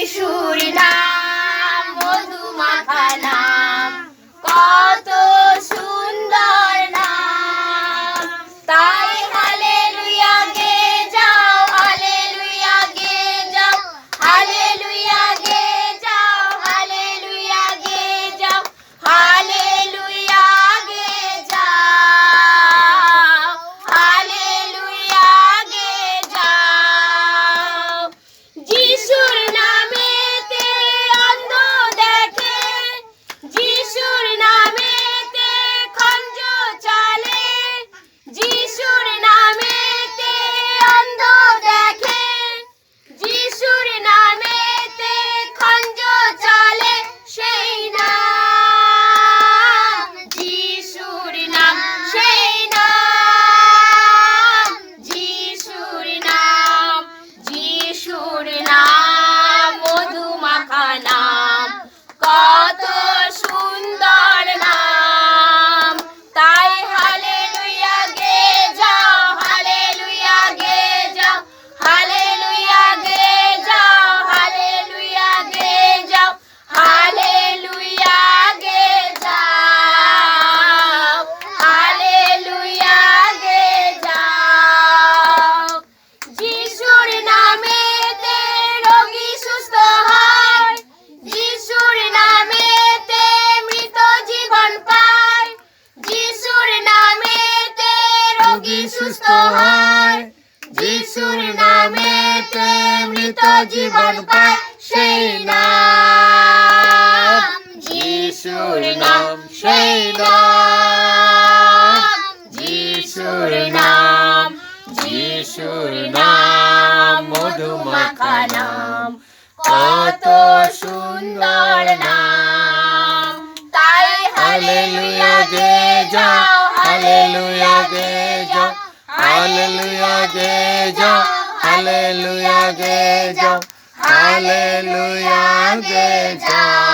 যিশুর নাম মধু মাখা নাম, কত সুন্দর নাম। তাই হালেলুয়া গে যাও, হালেলুয়া গে যাও, হালেলুয়া গে যাও, হালেলুয়া গে যাও, হালেলুয়া গে যাও, হালেলুয়া গে যাও। যিশুর নামেতে অন্ধ দেখে, যিশুর নামেতে খঞ্জ চলে, যিশুর নামেতে অন্ধ দেখে, যিশুর নামেতে খঞ্জ চলে, সেই নাম যিশুর নাম, সেই নাম যিশুর নাম, যিশুর নাম মধু মাখা নাম, কত সুন্দর নাম। তাই হালেলুয়া গে যাও, হালেলুয়া গে যাও, হালেলুয়া গে যাও, হালেলুয়া গে যাও, হালেলুয়া গে যাও, হালেলুয়া গে যাও। যিশুর নামেতে রোগী সুস্থ হয়, যিশুর নামেতে মৃত জীবন পায়, যিশুর নামেতে রোগী সুস্থ হয়, যিশুর নামেতে মৃত জীবন পায়, সেই নাম যিশুর নাম, সেই নাম যিশুর নাম, যিশুর নাম মধু মাখা নাম, কত সুন্দর নাম। তাই হালেলুয়া গে যাও, হালেলুয়া গে যাও, হালেলুয়া গে যাও, হালেলুয়া গে যাও, হালেলুয়া গে যাও।